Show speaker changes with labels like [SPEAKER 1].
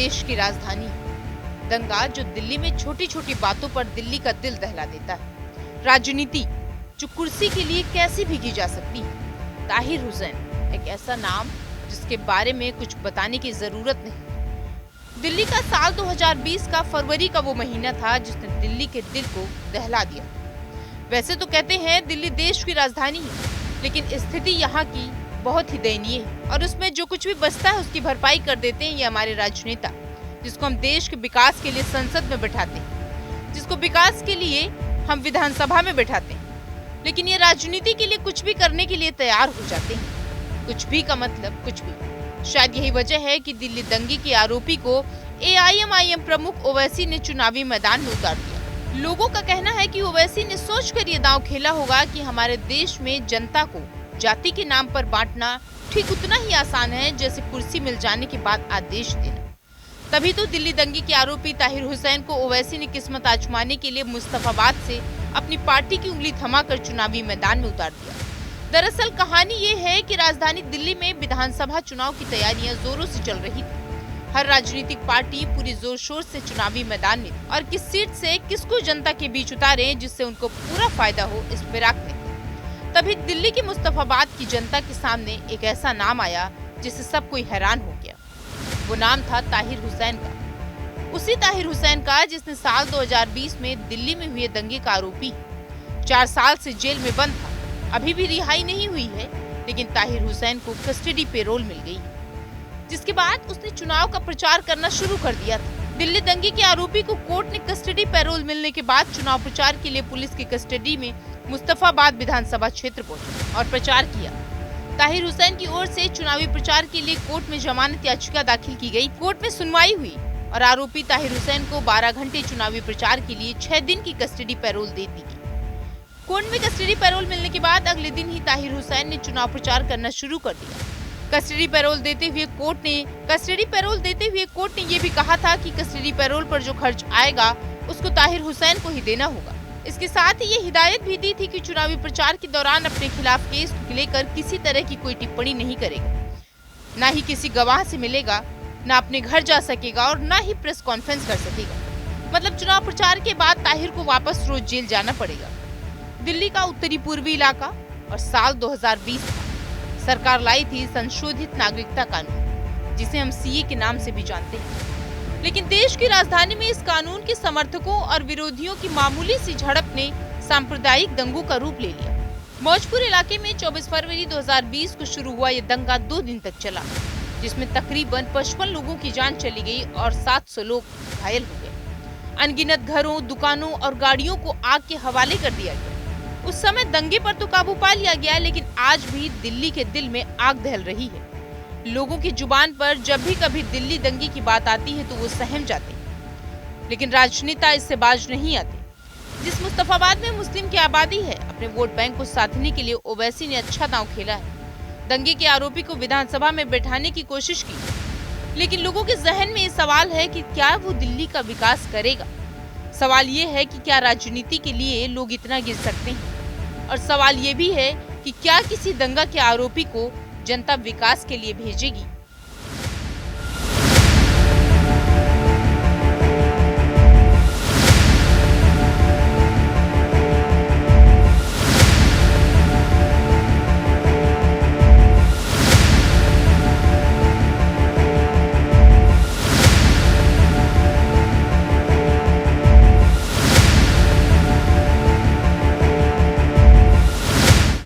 [SPEAKER 1] देश की राजधानी है। दंगा जो दिल्ली में छोटी छोटी बातों पर दिल्ली का दिल दहला देता है। राजनीति जो कुर्सी के लिए कैसी भी की जा सकती है। ताहिर हुसैन एक ऐसा नाम जिसके बारे में कुछ बताने की जरूरत नहीं। दिल्ली का साल 2020 का फरवरी का वो महीना था जिसने दिल्ली के दिल को दहला दिया। वैसे तो कहते हैं दिल्ली देश की राजधानी है, लेकिन स्थिति यहाँ की बहुत ही दयनीय है और उसमें जो कुछ भी बचता है उसकी भरपाई कर देते हैं ये हमारे राजनेता, जिसको हम देश के विकास के लिए संसद में बैठाते हैं, जिसको विकास के लिए हम विधानसभा में बैठाते हैं, लेकिन ये राजनीति के लिए कुछ भी करने के लिए तैयार हो जाते हैं। कुछ भी का मतलब कुछ भी। शायद यही वजह है कि दिल्ली दंगे के आरोपी को AIMIM प्रमुख ओवैसी ने चुनावी मैदान में उतार दिया। लोगों का कहना है कि ओवैसी ने सोचकर ये दांव खेला होगा कि हमारे देश में जनता को जाति के नाम पर बांटना ठीक उतना ही आसान है जैसे कुर्सी मिल जाने के बाद आदेश देना। तभी तो दिल्ली दंगे के आरोपी ताहिर हुसैन को ओवैसी ने किस्मत आजमाने के लिए मुस्तफाबाद से अपनी पार्टी की उंगली थमाकर चुनावी मैदान में उतार दिया। दरअसल कहानी ये है कि राजधानी दिल्ली में विधानसभा चुनाव की तैयारियां जोरों से चल रही थी। हर राजनीतिक पार्टी पूरी जोर शोर से चुनावी मैदान में और किस सीट से किसको जनता के बीच उतारे जिससे उनको पूरा फायदा हो इस फिराक में। तभी दिल्ली की मुस्तफाबाद की जनता के सामने एक ऐसा नाम आया जिससे सब कोई हैरान हो गया। वो नाम था ताहिर हुसैन का। उसी ताहिर हुसैन का जिसने साल 2020 में दिल्ली में हुए दंगे का आरोपी 4 साल से जेल में बंद था। अभी भी रिहाई नहीं हुई है, लेकिन ताहिर हुसैन को कस्टडी पेरोल मिल गई, जिसके बाद उसने चुनाव का प्रचार करना शुरू कर दिया था। दिल्ली दंगे के आरोपी को कोर्ट ने कस्टडी पेरोल मिलने के बाद चुनाव प्रचार के लिए पुलिस की कस्टडी में मुस्तफाबाद विधानसभा क्षेत्र पहुंचे और प्रचार किया। ताहिर हुसैन की ओर से चुनावी प्रचार के लिए कोर्ट में जमानत याचिका दाखिल की गई। कोर्ट में सुनवाई हुई और आरोपी ताहिर हुसैन को 12 घंटे चुनावी प्रचार के लिए 6 दिन की कस्टडी पैरोल दे दी गई। कोर्ट में कस्टडी पैरोल मिलने के बाद अगले दिन ही ताहिर हुसैन ने चुनाव प्रचार करना शुरू कर दिया। कस्टडी पैरोल देते हुए कोर्ट ने ये भी कहा था कि कस्टडी पैरोल पर जो खर्च आएगा उसको ताहिर हुसैन को ही देना होगा। इसके साथ ही ये हिदायत भी दी थी कि चुनावी प्रचार के दौरान अपने खिलाफ केस लेकर किसी तरह की कोई टिप्पणी नहीं करेगा, ना ही किसी गवाह से मिलेगा, ना अपने घर जा सकेगा और ना ही प्रेस कॉन्फ्रेंस कर सकेगा। मतलब चुनाव प्रचार के बाद ताहिर को वापस रोज जेल जाना पड़ेगा। दिल्ली का उत्तरी पूर्वी इलाका और साल 2020 था। सरकार लाई थी संशोधित नागरिकता कानून, जिसे हम CA के नाम से भी जानते हैं। लेकिन देश की राजधानी में इस कानून के समर्थकों और विरोधियों की मामूली सी झड़प ने सांप्रदायिक दंगों का रूप ले लिया। मौजपुर इलाके में 24 फरवरी 2020 को शुरू हुआ ये दंगा 2 दिन तक चला, जिसमें तकरीबन 55 लोगों की जान चली गई और 700 लोग घायल हो गए। अनगिनत घरों, दुकानों और गाड़ियों को आग के हवाले कर दिया गया। उस समय दंगे पर तो काबू पा लिया गया, लेकिन आज भी दिल्ली के दिल में आग दहल रही है। लोगों की जुबान पर जब भी कभी दिल्ली दंगे की बात आती है तो वो सहम जाते हैं, लेकिन राजनेता इससे बाज नहीं आते। जिस मुस्तफाबाद में मुस्लिम की आबादी है, अपने वोट बैंक को साधने के लिए ओवैसी ने अच्छा दांव खेला है। दंगे के आरोपी को विधानसभा में बैठाने की कोशिश की, लेकिन लोगों के जहन में ये सवाल है कि क्या वो दिल्ली का विकास करेगा। सवाल ये है कि क्या राजनीति के लिए लोग इतना गिर सकते हैं, और सवाल ये भी है कि क्या किसी दंगा के आरोपी को जनता विकास के लिए भेजेगी।